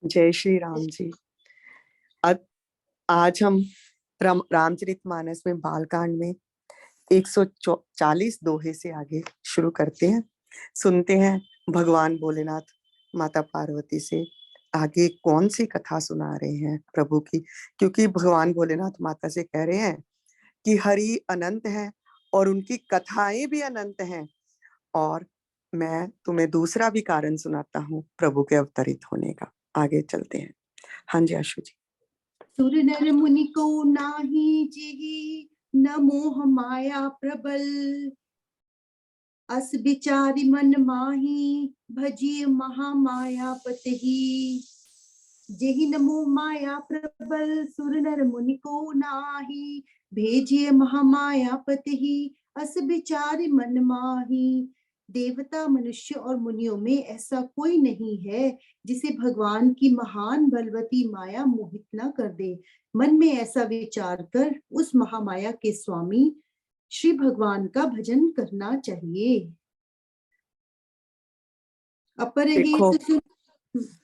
जय श्री राम जी। आज हम रामचरितमानस में बालकांड में 140 दोहे से आगे शुरू करते हैं। सुनते हैं भगवान भोलेनाथ माता पार्वती से आगे कौन सी कथा सुना रहे हैं प्रभु की, क्योंकि भगवान भोलेनाथ माता से कह रहे हैं कि हरि अनंत है और उनकी कथाएं भी अनंत हैं। और मैं तुम्हें दूसरा भी कारण सुनाता हूँ प्रभु के अवतरित होने का। आगे चलते हैं। हाँ जी आशु जी। सुर नर मुनि को नाही जेहि, न मोह माया प्रबल। अस बिचारी मन माही, भजिए महामाया पतही। जेहि न मोह माया प्रबल, सुर नर मुनि को नाही, भेजिए महामाया पतही। अस बिचारी मन माही। देवता, मनुष्य और मुनियों में ऐसा कोई नहीं है जिसे भगवान की महान बलवती माया मोहित न कर दे। मन में ऐसा विचार कर उस महामाया के स्वामी श्री भगवान का भजन करना चाहिए। अपर देखो, हेतु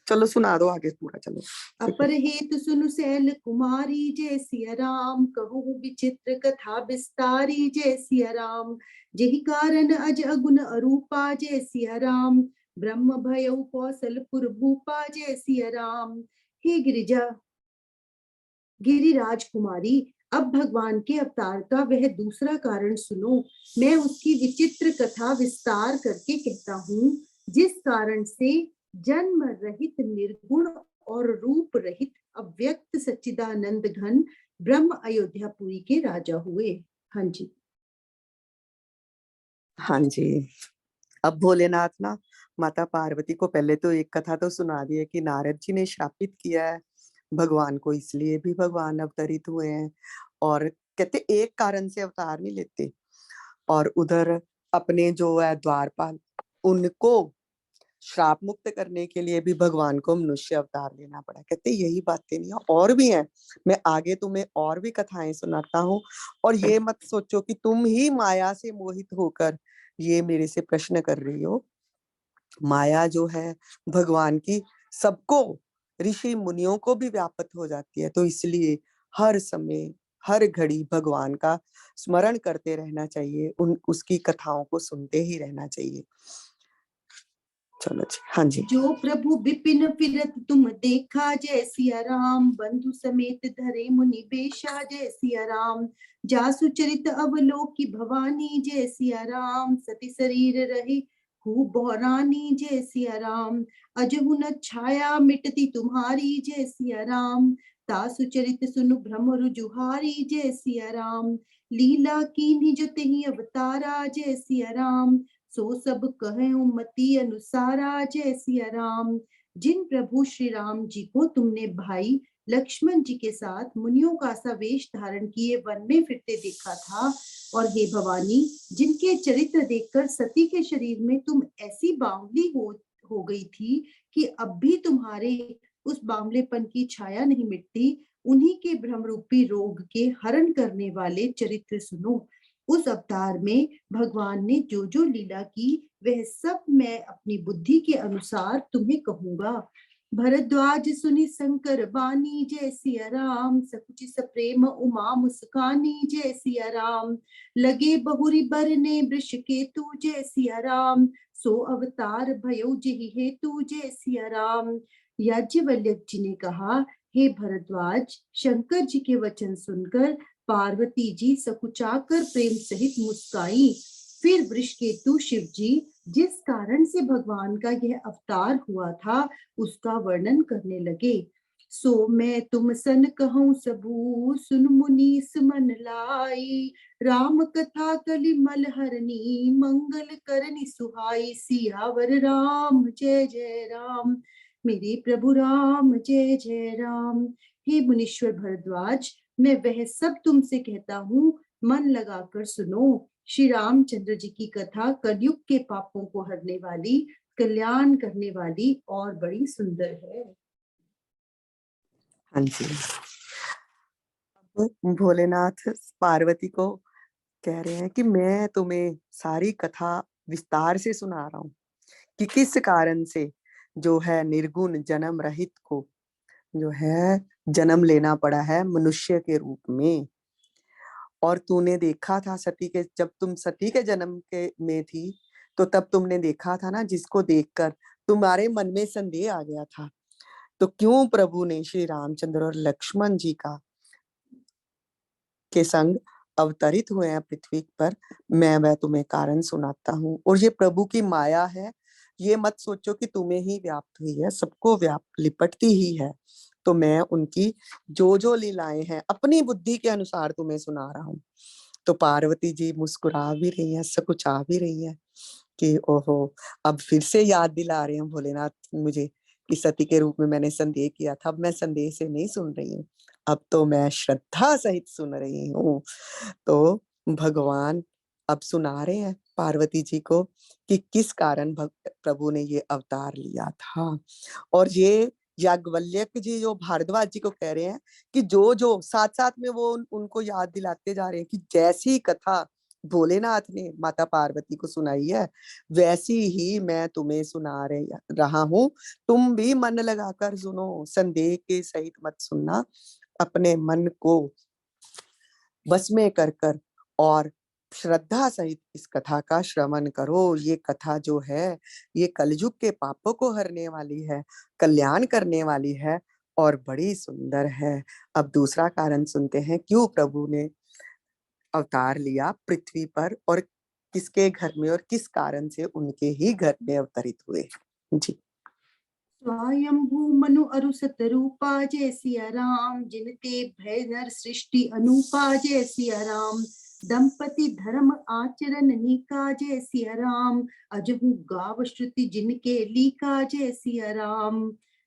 चलो सुना दो आगे पूरा। चलो। अपर हेतु सुनु सैल कुमारी, जय सिया राम। कहूँ विचित्र कथा विस्तारी, जय सिया राम। जेहि कारण अज अगुन अरूपा, जय सिया राम। ब्रह्म भयउ कौशलपुर भूपा, जय सिया राम। हे गिरिजा गिरिराज कुमारी, अब भगवान के अवतार का वह दूसरा कारण सुनो। मैं उसकी विचित्र कथा विस्तार करके कहता हूँ, जिस कारण से जन्म रहित निर्गुण और रूप रहित अव्यक्त सच्चिदानंद घन ब्रह्म अयोध्यापुरी के राजा हुए। हाँ जी। हाँ जी। अब भोलेनाथ ना माता पार्वती को पहले तो एक कथा तो सुना दी है कि नारद जी ने श्रापित किया है भगवान को, इसलिए भी भगवान अवतरित हुए हैं। और कहते एक कारण से अवतार नहीं लेते। और उधर अपने जो है द्वारपाल, उनको श्राप मुक्त करने के लिए भी भगवान को मनुष्य अवतार लेना पड़ा। कहते यही बातें नहीं और भी हैं। मैं आगे तुम्हें और भी कथाएं सुनाता हूँ। और ये मत सोचो कि तुम ही माया से मोहित होकर ये मेरे से प्रश्न कर रही हो। माया जो है भगवान की सबको, ऋषि मुनियों को भी व्यापक हो जाती है। तो इसलिए हर समय हर घड़ी भगवान का स्मरण करते रहना चाहिए, उसकी कथाओं को सुनते ही रहना चाहिए। चलो जी। हाँ जी। जो प्रभु विपिन फिरत तुम देखा, जय सिया राम। बंधु समेत धरे मुनि बेशा, जय सिया राम। जासु चरित अवलोकी भवानी, जय सिया राम। सती शरीर रही खूब बौरानी, जय सिया राम। अजहु न छाया मिटती तुम्हारी, जय सिया राम। तासु चरित सुनु भ्रमरु जुहारी, जय सिया राम। लीला कीन्ही जो तेहि अवतारा, जय सिया राम। सो सब कहे मति अनुसारा, जय सिया राम। जिन प्रभु श्री राम जी को तुमने भाई लक्ष्मण जी के साथ मुनियों का सा वेश धारण किए वन में फिरते देखा था, और हे भवानी, जिनके चरित्र देखकर सती के शरीर में तुम ऐसी बावली हो गई थी कि अब भी तुम्हारे उस बावलेपन की छाया नहीं मिटती, उन्हीं के भ्रम रूपी रोग के हरण करने वाले चरित्र सुनो। उस अवतार में भगवान ने जो जो लीला की वह सब मैं अपनी बुद्धि के अनुसार तुम्हें कहूंगा। भरद्वाज सुनि शंकर बानी, जय सिया राम। सकुचि सप्रेम उमा मुस्कानी, जय सिया राम। लगे बहुरी बरने वृष केतु, जय सिया राम। सो अवतार भयो जेहि हेतु, जय सिया राम। याज्ञवल्क्य जी ने कहा, हे भरद्वाज, शंकर जी के वचन सुनकर पार्वती जी सकुचाकर प्रेम सहित मुस्काई। फिर वृषकेतु शिव जी जिस कारण से भगवान का यह अवतार हुआ था उसका वर्णन करने लगे। सो मैं तुम सन कहूं सबू, सुन मुनीस मन लाई। राम कथा कलि मल हरनी, मंगल करनी सुहाई। सियावर राम जय जय राम। मेरे प्रभु राम जय जय राम। हे मुनीश्वर भरद्वाज, मैं वह सब तुमसे कहता हूँ, मन लगाकर सुनो। श्री रामचंद्र जी की कथा कलयुग के पापों को हरने वाली, कल्याण करने वाली और बड़ी सुंदर है। हाँ जी। भोलेनाथ पार्वती को कह रहे हैं कि मैं तुम्हें सारी कथा विस्तार से सुना रहा हूँ कि किस कारण से जो है निर्गुण जन्म रहित को जो है जन्म लेना पड़ा है मनुष्य के रूप में। और तूने देखा था सती के, जब तुम सती के जन्म के में थी तो तब तुमने देखा था ना, जिसको देखकर तुम्हारे मन में संदेह आ गया था। तो क्यों प्रभु ने श्री रामचंद्र और लक्ष्मण जी का के संग अवतरित हुए हैं पृथ्वी पर, मैं वह तुम्हें कारण सुनाता हूँ। और ये प्रभु की माया है, ये मत सोचो कि तुम्हें ही व्याप्त हुई है, सबको व्याप्त लिपटती ही है। तो मैं उनकी जो जो लीलाएं हैं अपनी बुद्धि के अनुसार तुम्हें सुना रहा हूँ। तो पार्वती जी मुस्कुरा भी रही हैं, सकुचा भी रही हैं कि ओहो, अब फिर से याद दिला रहे हैं भोलेनाथ मुझे कि सती के रूप में मैंने संदेह किया था। अब मैं संदेह से नहीं सुन रही हूँ, अब तो मैं श्रद्धा सहित सुन रही हूँ। तो भगवान अब सुना रहे हैं पार्वती जी को कि किस कारण प्रभु ने ये अवतार लिया था। और ये याज्ञवल्क्य जी जो भारद्वाज जी को कह रहे हैं कि जो जो साथ साथ में वो उनको याद दिलाते जा रहे हैं कि जैसी कथा भोलेनाथ ने माता पार्वती को सुनाई है वैसी ही मैं तुम्हें सुना रहा हूँ। तुम भी मन लगाकर सुनो, संदेह के सहित मत सुनना, अपने मन को बस में कर कर और श्रद्धा सहित इस कथा का श्रवण करो। ये कथा जो है ये कलयुग के पापों को हरने वाली है, कल्याण करने वाली है और बड़ी सुंदर है। अब दूसरा कारण सुनते हैं क्यों प्रभु ने अवतार लिया पृथ्वी पर और किसके घर में और किस कारण से उनके ही घर में अवतरित हुए। जी। स्वयंभू मनु अरु सतरूपा जय सिया राम, जिनते भय नर सृष्टि अनूपा जय सिया राम। दंपति धर्म आचरण निका जय सिया राम, अजहु गाव श्रुति जिनके लीका जय सिया राम।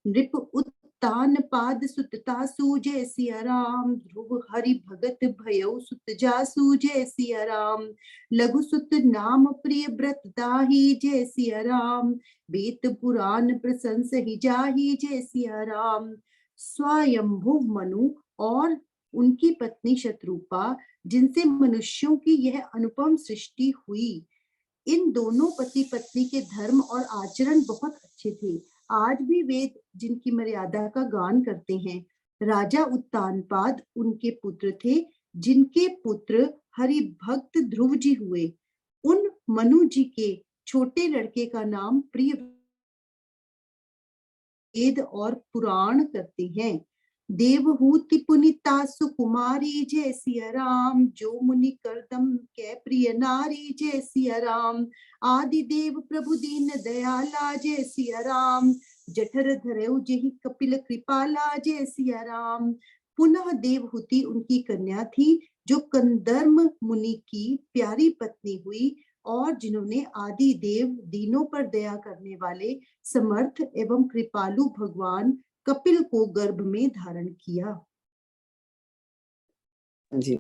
नृप उत्तान पाद सुत तासु जय सिया राम, ध्रुव हरि भगत भयउ सुत जासु जय सिया राम। लघु सुत नाम प्रिय व्रत दाही जय सिया राम, वेद पुराण प्रशंस ही जाही जय सिया राम। स्वयंभू मनु और उनकी पत्नी शत्रुपा, जिनसे मनुष्यों की यह अनुपम सृष्टि हुई। इन दोनों पति पत्नी के धर्म और आचरण बहुत अच्छे थे। आज भी वेद जिनकी मर्यादा का गान करते हैं। राजा उत्तानपाद उनके पुत्र थे, जिनके पुत्र हरि भक्त ध्रुव जी हुए। उन मनु जी के छोटे लड़के का नाम प्रिय वेद और पुराण करते हैं। देवहूति पुनिता सुकुमारी जय सिया राम, जो मुनि करदम के प्रिय नारी जय सिया राम। आदि देव प्रभु दीन दयाला जय सिया राम, जठर धरेउ जेहि कपिल कृपाला जय सिया राम। पुनः देवहूति उनकी कन्या थी, जो कंदर्म मुनि की प्यारी पत्नी हुई और जिन्होंने आदि देव दीनों पर दया करने वाले समर्थ एवं कृपालु भगवान कपिल को गर्भ में धारण किया। जी,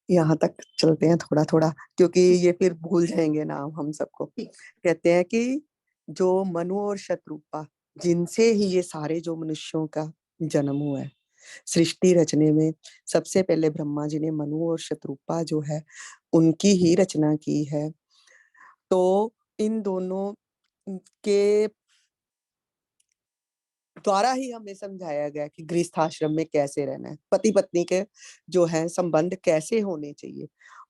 यहाँ तक चलते हैं थोड़ा थोड़ा, क्योंकि ये फिर भूल जाएंगे नाम हम सबको। कहते हैं कि जो मनु और शत्रुपा, जिनसे ही ये सारे जो मनुष्यों का जन्म हुआ है, सृष्टि रचने में सबसे पहले ब्रह्मा जी ने मनु और शत्रुपा जो है उनकी ही रचना की है। तो इन दोनों के द्वारा ही हमें समझाया गया कि गृहस्थाश्रम में कैसे रहना है, पति पत्नी के जो है संबंध कैसे होने चाहिए।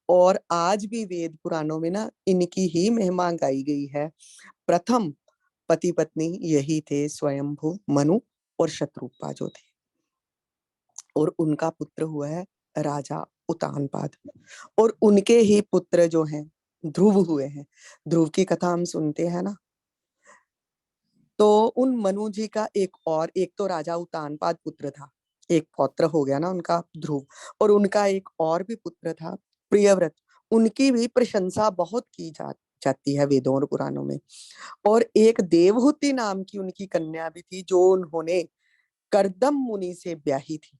और आज भी वेद पुराणों में ना इनकी ही महिमा गाई गई है। प्रथम पति पत्नी यही थे, स्वयंभू मनु और शत्रुपा जो थे, और उनका पुत्र हुआ है राजा उतानपाद, और उनके ही पुत्र जो हैं ध्रुव हुए हैं। ध्रुव की कथा हम सुनते हैं ना। तो उन मनु जी का एक तो राजा उतानपाद पुत्र था, एक पौत्र हो गया ना उनका ध्रुव, और उनका एक और भी पुत्र था प्रियव्रत। उनकी भी प्रशंसा बहुत की जाती है वेदों और पुराणों में। और एक देवहूति नाम की उनकी कन्या भी थी, जो उन्होंने करदम मुनि से ब्याही थी,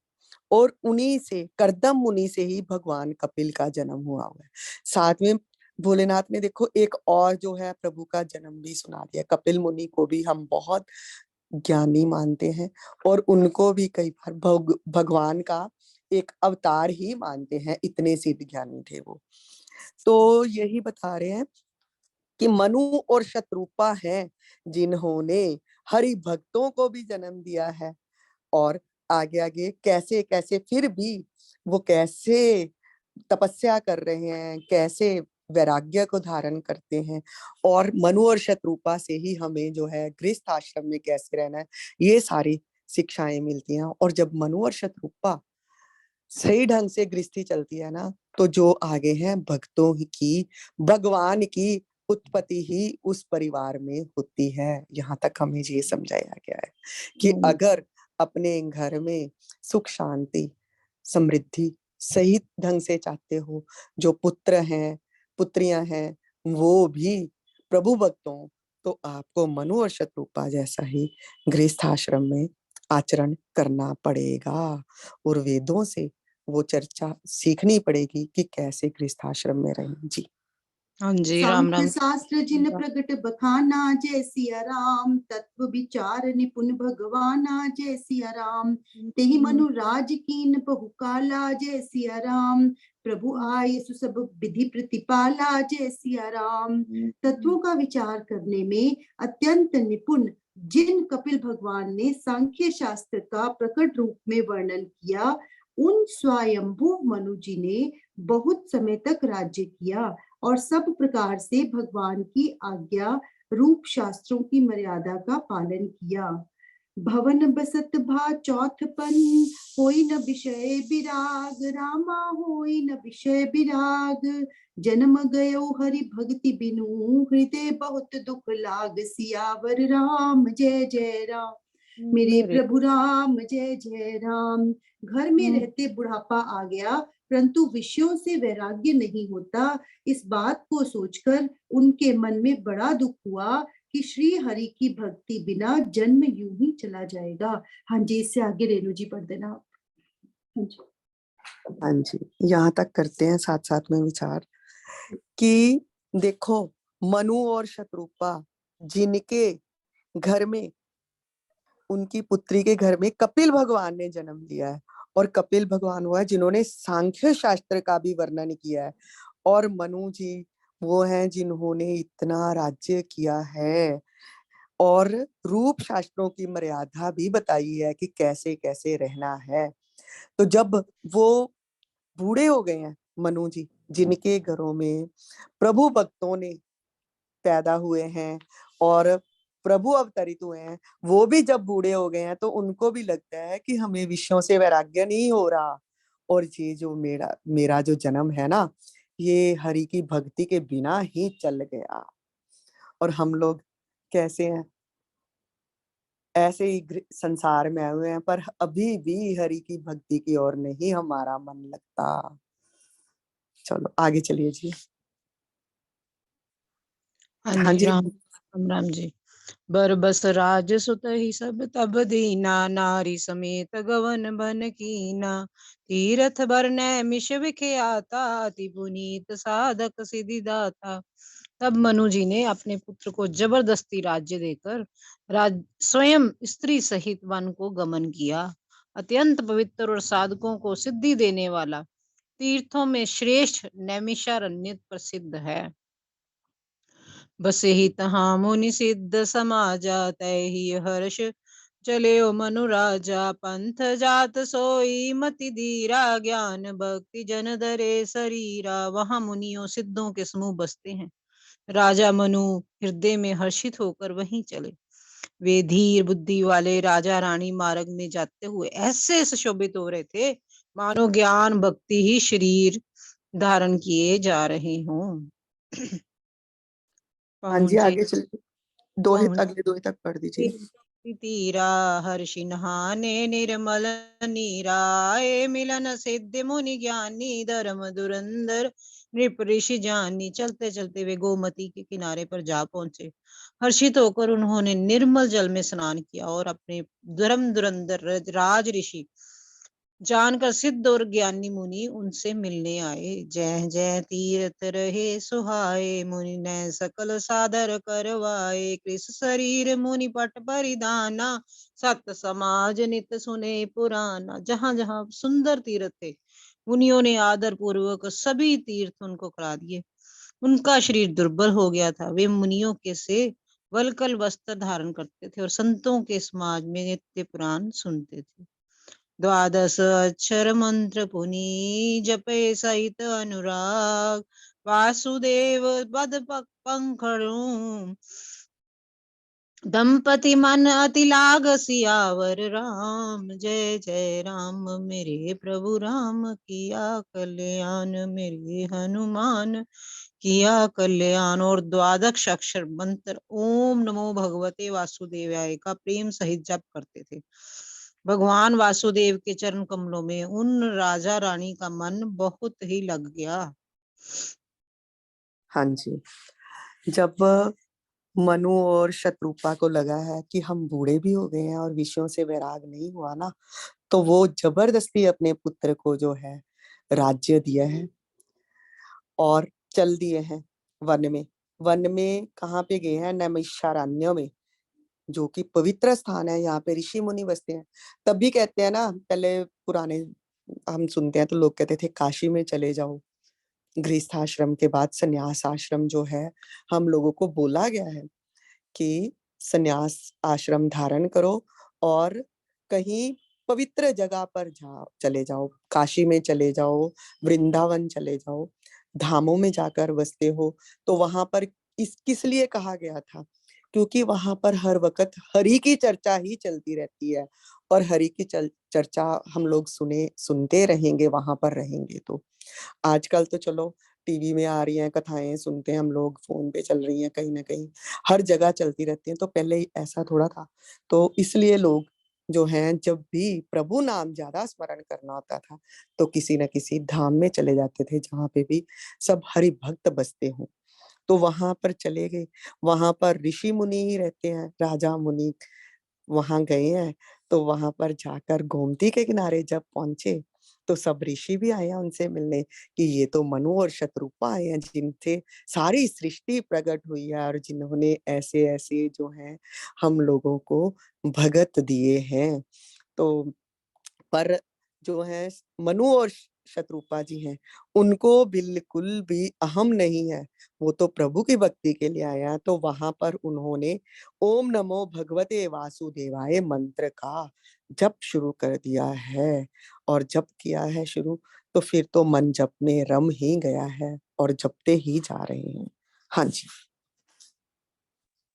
और उन्हीं से करदम मुनि से ही भगवान कपिल का जन्म हुआ है। साथ में भोलेनाथ ने देखो एक और जो है प्रभु का जन्म भी सुना दिया। कपिल मुनि को भी हम बहुत ज्ञानी मानते हैं और उनको भी कई बार भगवान का एक अवतार ही मानते हैं, इतने सिद्ध ज्ञानी थे वो। तो यही बता रहे हैं कि मनु और शत्रुपा हैं जिन्होंने हरि भक्तों को भी जन्म दिया है। और आगे आगे कैसे कैसे फिर भी वो कैसे तपस्या कर रहे हैं, कैसे वैराग्य को धारण करते हैं, और मनु और शत्रुपा से ही हमें जो है गृहस्थ आश्रम में कैसे रहना है, ये सारी शिक्षाएं मिलती हैं। और जब मनु और शत्रुपा सही ढंग से गृहस्थी चलती है ना, तो जो आगे हैं भक्तों की, भगवान की उत्पत्ति ही उस परिवार में होती है। यहाँ तक हमें ये समझाया गया है कि अगर अपने घर में सुख शांति समृद्धि सही ढंग से चाहते हो, जो पुत्र हैं पुत्रियां हैं वो भी प्रभु भक्त हों, तो आपको मनु और शत्रुपा जैसा ही गृहस्थ आश्रम में आचरण करना पड़ेगा। और वेदों से वो चर्चा सीखनी पड़ेगी कि कैसे गृहस्थ आश्रम में रहें। जी हाँ जी, राम सांख्य राम। शास्त्र जिन प्रगट बखाना, जय सिया राम। तत्व विचार निपुण भगवाना, जय सिया राम। तेहि मनु राज कीन बहु काला, जय सिया राम। प्रभु आए सु सब विधि प्रतिपाला, जय सिया राम। तत्वों का विचार करने में अत्यंत निपुण जिन कपिल भगवान ने सांख्य शास्त्र का प्रकट रूप में वर्णन किया, उन स्वयंभू मनु जी ने बहुत समय तक राज्य किया और सब प्रकार से भगवान की आज्ञा रूप शास्त्रों की मर्यादा का पालन किया। भवन बसत भा चौथपन, होई न विषय विराग। रामा होई न विषय विराग। जन्म गयो हरि भक्ति बिनु, हृदय बहुत दुख लाग। सियावर राम जय जय राम। मेरे प्रभु राम जय जय राम। घर में रहते बुढ़ापा आ गया, परंतु विषयों से वैराग्य नहीं होता। इस बात को सोचकर उनके मन में बड़ा दुख हुआ कि श्री हरि की भक्ति बिना जन्म यूं ही चला जाएगा। हाँ जी, इससे आगे रेणु जी पढ़ देना। हाँ जी, यहाँ तक करते हैं साथ साथ में विचार कि देखो मनु और शत्रुपा जिनके घर में, उनकी पुत्री के घर में कपिल भगवान ने जन्म लिया है, और कपिल भगवान हुआ है जिन्होंने सांख्य शास्त्र का भी वर्णन किया है, और मनु जी वो हैं जिन्होंने इतना राज्य किया है और रूप शास्त्रों की मर्यादा भी बताई है कि कैसे कैसे रहना है। तो जब वो बूढ़े हो गए हैं मनु जी, जिनके घरों में प्रभु भक्तों ने पैदा हुए हैं और प्रभु अवतरित हुए हैं, वो भी जब बूढ़े हो गए हैं तो उनको भी लगता है कि हमें विषयों से वैराग्य नहीं हो रहा, और ये जो मेरा मेरा जो जन्म है ना, ये हरि की भक्ति के बिना ही चल गया। और हम लोग कैसे हैं, ऐसे ही संसार में आए हुए हैं, पर अभी भी हरि की भक्ति की ओर नहीं हमारा मन लगता। चलो आगे चलिए जी। हाँ जी, राम राम जी। बरबस राज सुत ही सब तब दीना, नारी समेत गवन बन कीना। तीरथ बरनै मिश विख्याता, अति पुनीत साधक सिद्धि दाता। तब मनु जी ने अपने पुत्र को जबरदस्ती राज्य देकर स्वयं स्त्री सहित वन को गमन किया। अत्यंत पवित्र और साधकों को सिद्धि देने वाला, तीर्थों में श्रेष्ठ नैमिषारण्य प्रसिद्ध है। बसे ही तहाँ मुनि सिद्ध समाजा, तय ही हर्ष चले ओ मनु राजा। पंथ जात सोई मति धीरा, ज्ञान भक्ति जन धरे शरीरा। वहां मुनियों सिद्धों के समूह बसते हैं। राजा मनु हृदय में हर्षित होकर वहीं चले। वे धीर बुद्धि वाले राजा रानी मार्ग में जाते हुए ऐसे सुशोभित हो रहे थे मानो ज्ञान भक्ति ही शरीर धारण किए जा रहे हों। हाँ जी, आगे चलिए, अगले दो तक पढ़ दीजिए। तीरा हर्षि नहाने निर्मल नीराए, मिलन सिद्ध मुनि ज्ञानी धर्म धुरंधर नृप ऋषि जानी। चलते चलते वे गोमती के किनारे पर जा पहुंचे। हर्षित होकर उन्होंने निर्मल जल में स्नान किया और अपने धर्म धुरंधर राज ऋषि जानकर सिद्ध और ज्ञानी मुनि उनसे मिलने आए। जय जय तीर्थ रहे सुहाए, मुनि ने सकल सादर करवाए। कृष शरीर मुनि पट परिधाना, सत समाज नित सुने पुराना। जहां जहां सुंदर तीर्थ थे, मुनियों ने आदर पूर्वक सभी तीर्थ उनको करा दिए। उनका शरीर दुर्बल हो गया था। वे मुनियों के से वलकल वस्त्र धारण करते थे और संतों के समाज में नित्य पुराण सुनते थे। द्वादश अक्षर मंत्र पुनी जपे सहित अनुराग, वासुदेव बद पंखड़ू दंपति मन अति लाग सियावर राम। जय जय राम मेरे प्रभु राम, किया कल्याण मेरे हनुमान, किया कल्याण। और द्वादश अक्षर मंत्र ओम नमो भगवते वासुदेवाय का प्रेम सहित जप करते थे। भगवान वासुदेव के चरण कमलों में उन राजा रानी का मन बहुत ही लग गया। हाँ जी, जब मनु और शत्रुपा को लगा है कि हम बूढ़े भी हो गए हैं और विषयों से वैराग नहीं हुआ ना, तो वो जबरदस्ती अपने पुत्र को जो है राज्य दिया है और चल दिए हैं वन में। वन में कहाँ पे गए हैं? नैमिषारण्य में, जो कि पवित्र स्थान है। यहाँ पे ऋषि मुनि बसते हैं। तब भी कहते हैं ना, पहले पुराने हम सुनते हैं तो लोग कहते थे काशी में चले जाओ। गृहस्थाश्रम के बाद संन्यास आश्रम जो है, हम लोगों को बोला गया है कि संन्यास आश्रम धारण करो और कहीं पवित्र जगह पर चले जाओ, काशी में चले जाओ, वृंदावन चले जाओ, धामों में जाकर बसते हो। तो वहां पर किस लिए कहा गया था? क्योंकि वहां पर हर वक्त हरि की चर्चा ही चलती रहती है और हरि की चर्चा हम लोग सुनते रहेंगे वहां पर रहेंगे। तो आजकल तो चलो टीवी में आ रही हैं कथाएं, सुनते हैं हम लोग, फोन पे चल रही हैं, कहीं ना कहीं हर जगह चलती रहती हैं। तो पहले ऐसा थोड़ा था। तो इसलिए लोग जो हैं, जब भी प्रभु नाम ज्यादा स्मरण करना होता था तो किसी न किसी धाम में चले जाते थे जहाँ पे भी सब हरि भक्त बसते हों। तो वहां पर चले गए। वहां पर ऋषि मुनि ही रहते हैं, राजा मुनि वहां गए हैं। तो वहां पर जाकर गोमती के किनारे जब पहुंचे तो सब ऋषि भी आए हैं उनसे मिलने कि ये तो मनु और शत्रुपा आए हैं जिनसे सारी सृष्टि प्रकट हुई है और जिन्होंने ऐसे ऐसे जो है हम लोगों को भगत दिए हैं। तो पर जो है मनु और शत्रुपा जी हैं, उनको बिल्कुल भी अहम नहीं है। वो तो प्रभु की भक्ति के लिए आया। तो वहां पर उन्होंने ओम नमो भगवते वासुदेवाय मंत्र का जप शुरू कर दिया है। और जप किया है शुरू तो फिर तो मन जप में रम ही गया है और जपते ही जा रहे हैं। हाँ जी।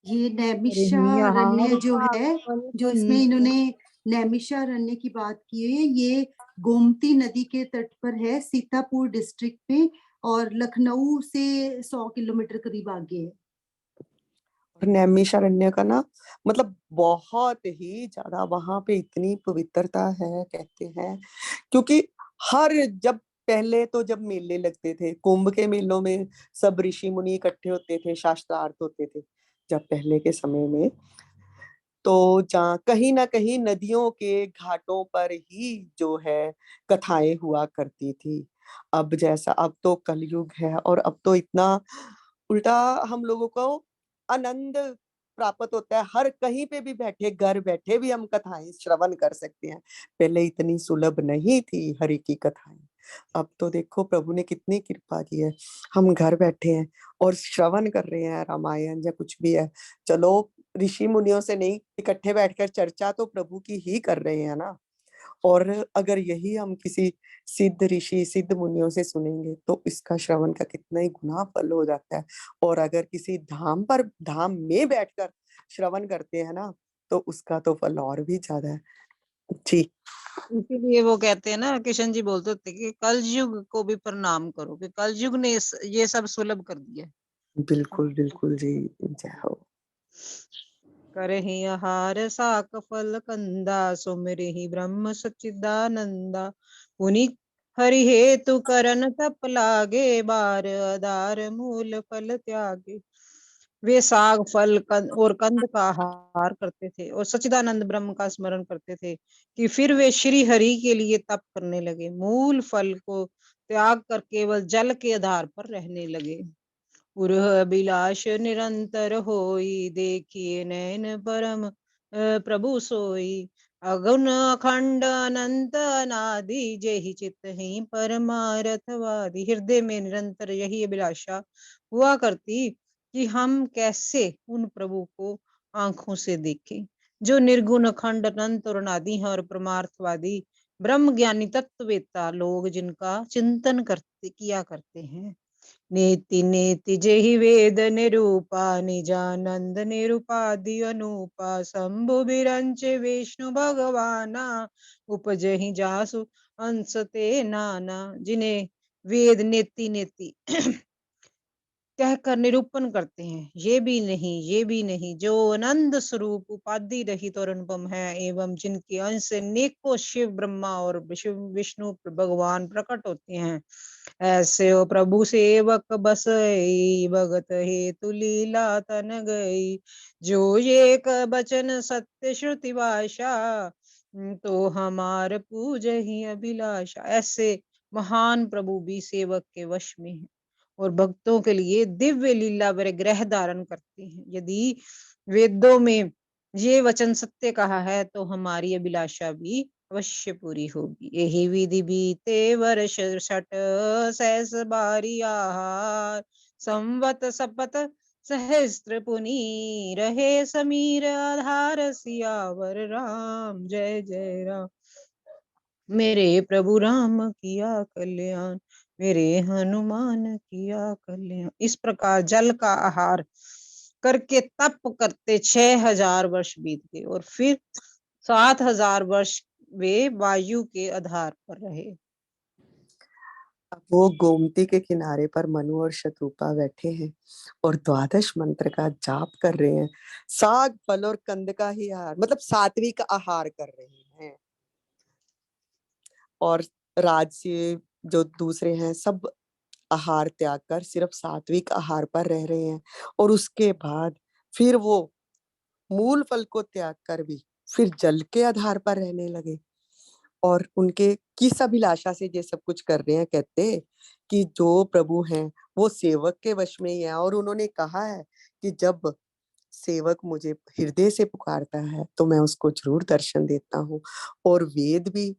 ये यहाँ नैमिषारण्य जो है, जो इसमें इन्होंने नैमिषारण्य की बात की है, ये गोमती नदी के तट पर है, सीतापुर डिस्ट्रिक्ट में, और लखनऊ से 100 किलोमीटर करीब आगे है। और नैमिषारण्य का ना मतलब बहुत ही ज्यादा वहां पे इतनी पवित्रता है कहते हैं। क्योंकि हर जब पहले तो जब मेले लगते थे, कुंभ के मेलों में सब ऋषि मुनि इकट्ठे होते थे, शास्त्रार्थ होते थे जब पहले के समय में। तो जहाँ कहीं ना कहीं नदियों के घाटों पर ही जो है कथाएं हुआ करती थी। अब जैसा, अब तो कलयुग है और अब तो इतना उल्टा हम लोगों को आनंद प्राप्त होता है। हर कहीं पे भी बैठे, घर बैठे भी हम कथाएं श्रवण कर सकते हैं। पहले इतनी सुलभ नहीं थी हरि की कथाएं। अब तो देखो प्रभु ने कितनी कृपा की है, हम घर बैठे हैं और श्रवण कर रहे हैं रामायण या कुछ भी है। चलो ऋषि मुनियों से नहीं, इकट्ठे बैठकर चर्चा तो प्रभु की ही कर रहे हैं ना। और अगर यही हम किसी सिद्ध ऋषि सिद्ध मुनियों से सुनेंगे तो इसका श्रवण का कितना ही गुना फल हो जाता है। और अगर किसी धाम में बैठकर श्रवण करते हैं ना तो उसका तो फल और भी ज्यादा है जी। इसीलिए वो कहते हैं ना, किशन जी बोलते थे कि कलयुग को भी प्रणाम करो, कि कलयुग ने ये सब सुलभ कर दिया। बिल्कुल बिल्कुल जी, जय हो। करहि आहार साक फल कंदा, सुमिरहि ब्रह्म सच्चिदानंदा। पुनि हरि हेतु करन तप लागे, बार आधार मूल फल त्यागे। वे साग फल और कंद का आहार करते थे और सच्चिदानंद ब्रह्म का स्मरण करते थे कि फिर वे श्री हरि के लिए तप करने लगे। मूल फल को त्याग कर केवल जल के आधार पर रहने लगे। उरह अभिलाष निरंतर होई, देखिए नैन परम प्रभु सोई। अगुण अखंड अनंत अनादि, जेहि चित ही परमारथवादी। हृदय में निरंतर यही अभिलाषा हुआ करती कि हम कैसे उन प्रभु को आंखों से देखें, जो निर्गुण, अखंड, अनंत और अनादि हैं और परमार्थवादी ब्रह्म ज्ञानी तत्ववेत्ता लोग जिनका चिंतन करते किया करते हैं। नेति नेति जेहि वेद निरूपा, निजानंद निरूपादि अनूपा, शंभु बिरंच विष्णु भगवाना, उपजहि जासु अंश ते नाना। जिन्हें वेद नेति नेति कहकर निरूपण करते हैं, ये भी नहीं, ये भी नहीं, जो आनंद स्वरूप उपाधि रहित और अनुपम है, एवं जिनके अंश से नेकों शिव ब्रह्मा और शिव विष्णु भगवान प्रकट होते हैं, ऐसे हो प्रभु सेवक बसई, भगत हेतु लीला तन गई, जो एक बचन सत्य श्रुति भाषा, तो हमार पूज ही अभिलाषा। ऐसे महान प्रभु भी सेवक के वश में है और भक्तों के लिए दिव्य लीला व ग्रह धारण करते हैं। यदि वेदों में ये वचन सत्य कहा है तो हमारी अभिलाषा भी अवश्य पूरी होगी। यही विधि बीते वर्ष 60 सहस बारी आहार, संवत सपत सहस्त्र पुनी, रहे समीर आधार सियावर राम। जय जय राम। मेरे प्रभु राम किया कल्याण, मेरे हनुमान किया कल्याण। इस प्रकार जल का आहार करके तप करते 6000 वर्ष बीत गए और फिर 7000 वर्ष वे वायु के आधार पर रहे। अब वो गोमती के किनारे पर मनु और शतरूपा बैठे हैं और द्वादश मंत्र का जाप कर रहे हैं। साग फल और कंद का ही आहार, मतलब सात्विक आहार कर रहे हैं। और राजसी जो दूसरे हैं सब आहार त्याग कर सिर्फ सात्विक आहार पर रह रहे हैं। और उसके बाद फिर वो मूल फल को त्याग कर भी फिर जल के आधार पर रहने लगे। और उनके किस अभिलाषा से ये सब कुछ कर रहे हैं? कहते कि जो प्रभु हैं वो सेवक के वश में ही है। और उन्होंने कहा है कि जब सेवक मुझे हृदय से पुकारता है तो मैं उसको जरूर दर्शन देता हूँ। और वेद भी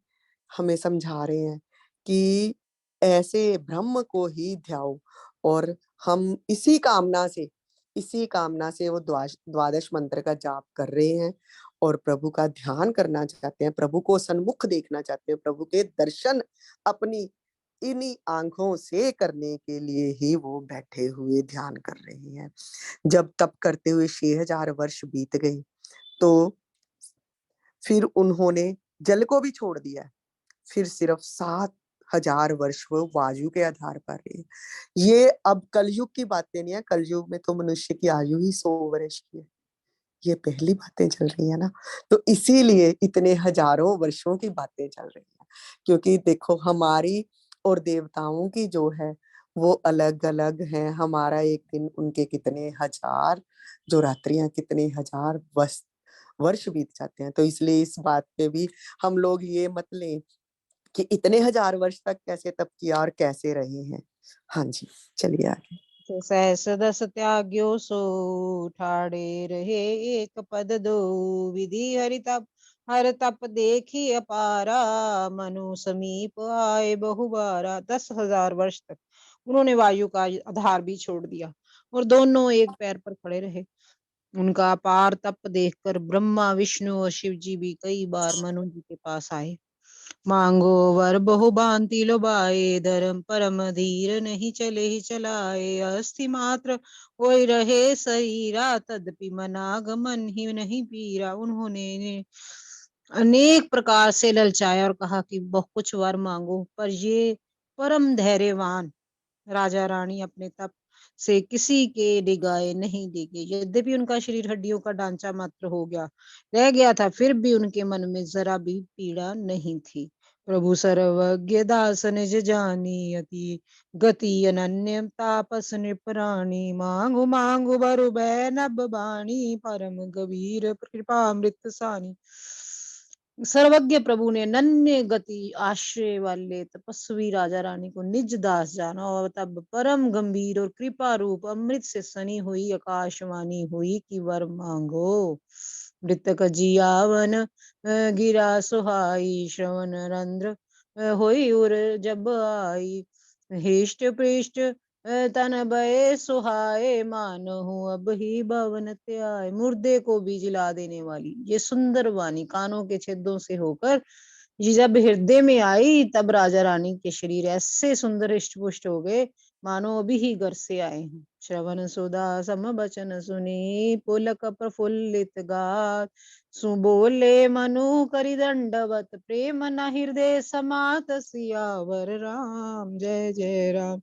हमें समझा रहे हैं कि ऐसे ब्रह्म को ही ध्याओ। और हम इसी कामना से वो द्वादश मंत्र का जाप कर रहे हैं और प्रभु का ध्यान करना चाहते हैं, प्रभु को सन्मुख देखना चाहते हैं, प्रभु के दर्शन अपनी इन्हीं आंखों से करने के लिए ही वो बैठे हुए ध्यान कर रहे हैं। जब तप करते हुए 6000 वर्ष बीत गए तो फिर उन्होंने जल को भी छोड़ दिया। फिर सिर्फ 7000 वर्ष वो वायु के आधार पर रहे। ये अब कलयुग की बातें नहीं है, कलयुग में तो मनुष्य की आयु ही 100 वर्ष की है। ये पहली बातें चल रही है ना, तो इसीलिए इतने हजारों वर्षों की बातें चल रही है। क्योंकि देखो हमारी और देवताओं की जो है वो अलग अलग है। हमारा एक दिन, उनके कितने हजार, जो रात्रियां कितने हजार वर्ष बीत जाते हैं। तो इसलिए इस बात पे भी हम लोग ये मत लें कि इतने हजार वर्ष तक कैसे तप किया और कैसे रहे हैं। हाँ जी, चलिए आगे। सहस दस त्याग्यो सो, ठाड़े रहे एक पद दो, विधि हर तप देखी अपारा, मनु समीप आए बहुबारा। 10,000 वर्ष तक उन्होंने वायु का आधार भी छोड़ दिया और दोनों एक पैर पर खड़े रहे। उनका अपार तप देखकर ब्रह्मा, विष्णु और शिव जी भी कई बार मनु जी के पास आए। मांगो वर बहु भांति लोभाए, धर्म परम धीर नहीं चले ही चलाए, अस्थि मात्र कोई रहे शरीरा, तदपि मनागमन ही नहीं पीरा। उन्होंने अनेक प्रकार से ललचाया और कहा कि बहुत कुछ वर मांगो, पर ये परम धैर्यवान राजा रानी अपने तप से किसी के डिगाए नहीं देंगे। यद्यपि उनका शरीर हड्डियों का ढांचा मात्र हो गया रह गया था, फिर भी उनके मन में जरा भी पीड़ा नहीं थी। प्रभु सर्वज्ञ दास निज जानी, अति गति अनन्य तापस निपराणी, मांगु मांगु बरु भय नभ बाणी, परम गंभीर कृपामृत सानी। सर्वज्ञ प्रभु ने नन्य गति आश्रय वाले तपस्वी राजा रानी को निज दास जाना और तब परम गंभीर और कृपा रूप अमृत से सनी हुई आकाशवाणी हुई कि वर मांगो। मृतक जियावन गिरा सुहाई, श्रवण रंध्र होई उर जब आई, हृष्ट पृष्ठ तन भय सुहाए मानहु अब ही भवन त्याए। मुर्दे को भी जिला देने वाली ये सुंदर वाणी कानों के छेदों से होकर ये जब हृदय में आई, तब राजा रानी के शरीर ऐसे सुंदर हृष्ट पुष्ट हो गए मानो अभी ही घर से आए हैं। श्रवण सुधा सम बचन सुनी पुलक प्रफुल्लित गात, सुबोले मनु करि दंडवत प्रेम न हृदय समात। सियावर राम जय जय राम।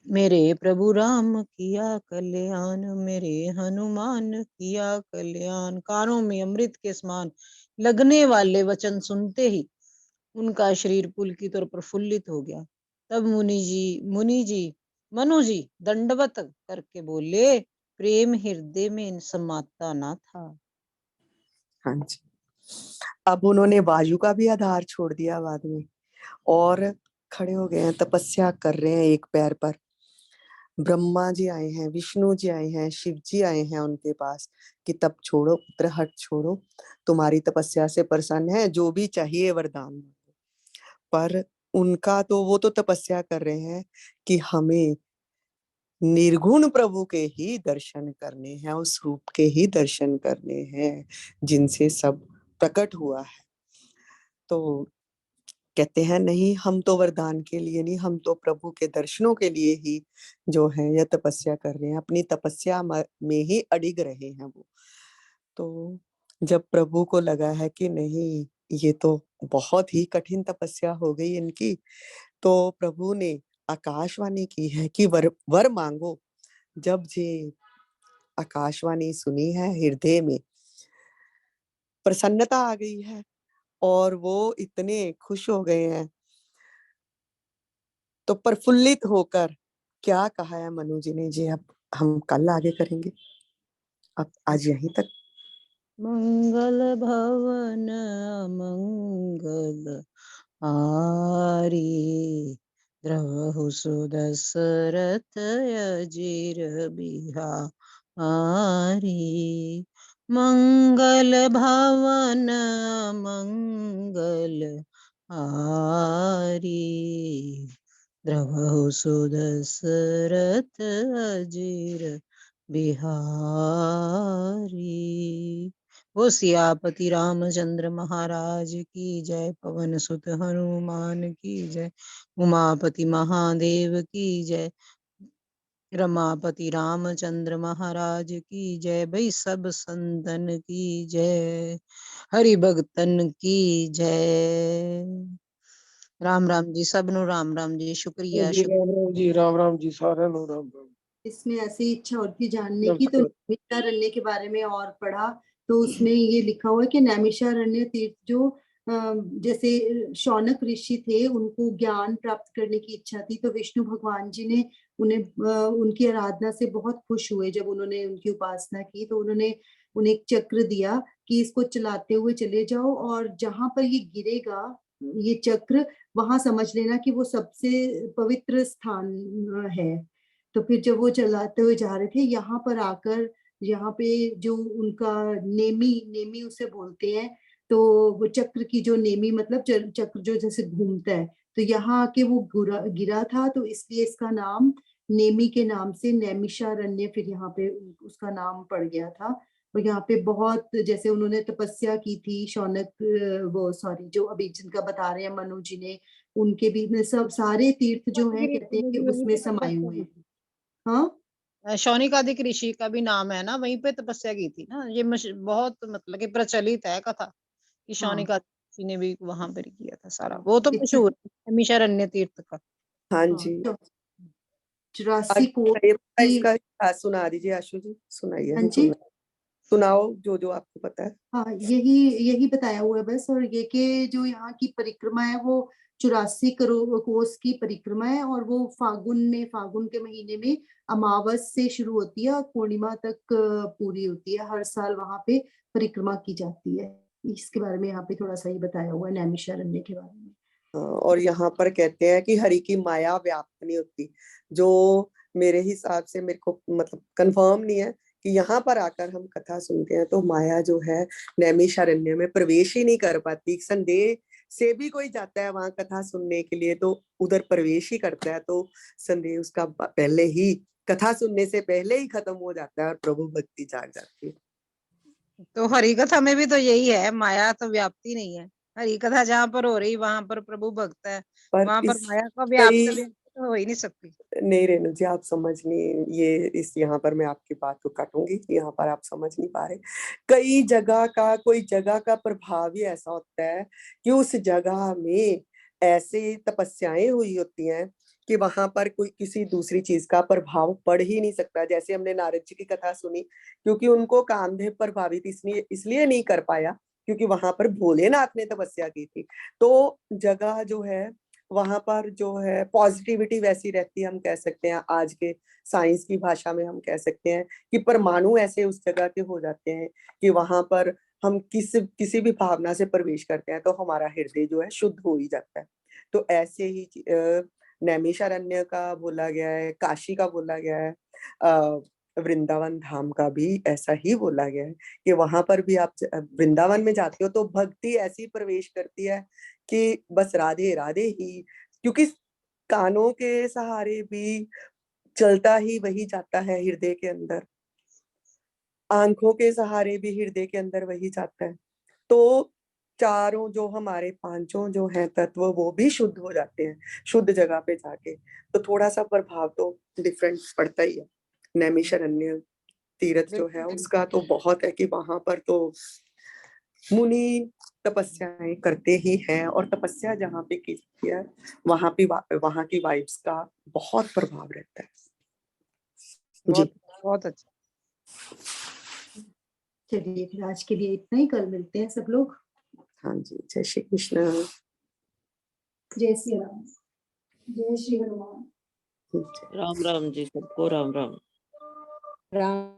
मेरे प्रभु राम किया कल्याण, मेरे हनुमान किया कल्याण। कानों में अमृत के समान लगने वाले वचन सुनते ही उनका शरीर पुलकित और प्रफुल्लित हो गया। तब मुनि जी मनु जी दंडवत करके बोले, प्रेम हृदय में समाता ना था। हाँ जी। अब उन्होंने वायु का भी आधार छोड़ दिया बाद में और खड़े हो गए हैं, तपस्या कर रहे हैं एक पैर पर। ब्रह्मा जी आए हैं, विष्णु जी आए हैं, शिव जी आए हैं उनके पास कि तब छोड़ो पुत्र, हट छोड़ो, तुम्हारी तपस्या से प्रसन्न है, जो भी चाहिए वरदान। पर उनका तो वो तो तपस्या कर रहे हैं कि हमें निर्गुण प्रभु के ही दर्शन करने हैं, उस रूप के ही दर्शन करने हैं जिनसे सब प्रकट हुआ है। तो कहते हैं नहीं, हम तो वरदान के लिए नहीं, हम तो प्रभु के दर्शनों के लिए ही जो है यह तपस्या कर रहे हैं, अपनी तपस्या में ही अडिग रहे हैं वो। तो जब प्रभु को लगा है कि नहीं, ये तो बहुत ही कठिन तपस्या हो गई इनकी, तो प्रभु ने आकाशवाणी की है कि वर मांगो। जब जे आकाशवाणी सुनी है, हृदय में प्रसन्नता आ गई है और वो इतने खुश हो गए हैं। तो प्रफुल्लित होकर क्या कहा है मनु जी ने, जी अब हम कल आगे करेंगे। अब आज यहीं तक। मंगल भवन मंगल हारी, द्रवहु सुदशरथ अजीर बिहारी। मंगल भवन मंगल हारी, द्रवहु सुदशरथ अजीर बिहारी। वो सियापति रामचंद्र महाराज की जय, पवन सुत हनुमान की जय, उमापति महादेव की जय, रमापति रामचंद्र महाराज की जय। भाई सब संतन की जय, हरि भगतन की जय। राम राम जी, सबनु राम राम जी, शुक्रिया जी राम राम जी, राम राम जी, सारे नो राम राम। इसमें ऐसी इच्छा और थी जानने की, तो नमस्कार। नैमिषारण्य के बारे में और पढ़ा तो उसमें ये लिखा हुआ है कि नैमिषारण्य तीर्थ जो जैसे शौनक ऋषि थे, उनको ज्ञान प्राप्त करने की इच्छा थी, तो विष्णु भगवान जी ने उन्हें उनकी आराधना से बहुत खुश हुए। जब उन्होंने उनकी उपासना की तो उन्होंने उन्हें एक चक्र दिया कि इसको चलाते हुए चले जाओ, और जहां पर ये गिरेगा ये चक्र, वहां समझ लेना कि वो सबसे पवित्र स्थान है। तो फिर जब वो चलाते हुए जा रहे थे, यहाँ पर आकर, यहाँ पे जो उनका नेमी नेमी उसे बोलते हैं, तो वो चक्र की जो नेमी मतलब चक्र जो जैसे घूमता है, तो यहाँ आके वो गिरा था, तो इसलिए इसका नाम नेमी के नाम से नैमिषारण्य फिर यहाँ पे उसका नाम पड़ गया था। और यहाँ पे बहुत, जैसे उन्होंने तपस्या की थी शौनक, वो सॉरी जो अभी जिनका बता रहे हैं मनु जी ने, उनके भी में सब सारे तीर्थ जो हैं कहते हैं कि उसमें समाये हुए हैं। हाँ, शौनिकादिक ऋषि का भी नाम है ना, वहीं पे तपस्या की थी ना। ये बहुत मतलब कि प्रचलित है कथा कि हाँ, शौनिकादिक ऋषि ने भी वहां पर किया था सारा, वो तो इतने, मशहूर है हमेशारण्य तीर्थ का। हाँ हाँ, जी। 84 कोट आगे की। इसका इतिहास सुना दीजिए आशु जी, सुनाइए, हाँ हम जी, सुनाओ जो जो आपको पता है। हाँ, यही यही बताया हुआ है बस। और ये कि जो यहाँ की परिक्रमा है वो 84 करोड़ कोस की परिक्रमा है, और वो फागुन के महीने में अमावस से शुरू होती है और पूर्णिमा तक पूरी होती है। हर साल वहां पे परिक्रमा की जाती है। इसके बारे में यहाँ पे थोड़ा सा ही बताया हुआ है नैमिषारण्य के बारे में। और यहाँ पर कहते हैं कि हरि की माया व्याप्त नहीं होती, जो मेरे हिसाब से, मेरे को मतलब कंफर्म नहीं है कि यहाँ पर आकर हम कथा सुनते हैं तो माया जो है नैमिषारण्य में प्रवेश ही नहीं कर पाती। संदेह से भी कोई जाता है वहां कथा सुनने के लिए तो उधर प्रवेश ही करता है, तो संदेह उसका पहले ही, कथा सुनने से पहले ही खत्म हो जाता है और प्रभु भक्ति जाग जाती है। तो हरि कथा में भी तो यही है, माया तो व्याप्ति नहीं है। हरि कथा जहाँ पर हो रही वहां पर प्रभु भक्त है, पर वहां पर इस माया का कई व्याप्त तो हो ही नहीं सकती। नहीं रेणु जी, आप समझ नहीं, ये इस यहाँ पर मैं आपकी बात को काटूंगी, यहाँ पर आप समझ नहीं पा रहे। कई जगह का, कोई जगह का प्रभाव ही ऐसा होता है कि उस जगह में ऐसे तपस्याएं हुई होती हैं कि वहां पर कोई किसी दूसरी चीज का प्रभाव पड़ ही नहीं सकता। जैसे हमने नारद जी की कथा सुनी, क्योंकि उनको कामदेव प्रभावित इसलिए इसलिए नहीं कर पाया क्योंकि वहां पर भोलेनाथ ने तपस्या की थी। तो जगह जो है वहां पर जो है पॉजिटिविटी वैसी रहती है, हम कह सकते हैं आज के साइंस की भाषा में हम कह सकते हैं कि परमाणु ऐसे उस जगह के हो जाते हैं कि वहां पर हम किसी भी भावना से प्रवेश करते हैं तो हमारा हृदय जो है शुद्ध हो ही जाता है। तो ऐसे ही नैमिषारण्य का बोला गया है, काशी का बोला गया है, वृंदावन धाम का भी ऐसा ही बोला गया है कि वहां पर भी आप वृंदावन में जाते हो तो भक्ति ऐसी प्रवेश करती है कि बस राधे राधे ही, क्योंकि कानों के सहारे भी चलता ही वही जाता है हृदय के अंदर, आंखों के सहारे भी हृदय के अंदर वही जाता है। तो चारों जो हमारे पांचों जो हैं तत्व वो भी शुद्ध हो जाते हैं शुद्ध जगह पे जाके। तो थोड़ा सा प्रभाव तो डिफरेंट पड़ता ही है। नैमिषारण्य तीर्थ जो है उसका तो बहुत है कि वहां पर तो मुनि तपस्याएं करते ही हैं, और तपस्या जहाँ पे की जाती है वहां की वाइब्स का बहुत प्रभाव रहता है। बहुत जी बहुत अच्छा। चलिए फिर आज के लिए इतना ही, कल मिलते हैं सब लोग। हाँ जी, जय श्री कृष्ण। जय श्री राम, जय श्री हनुमान। राम राम जी, सबको राम राम। राम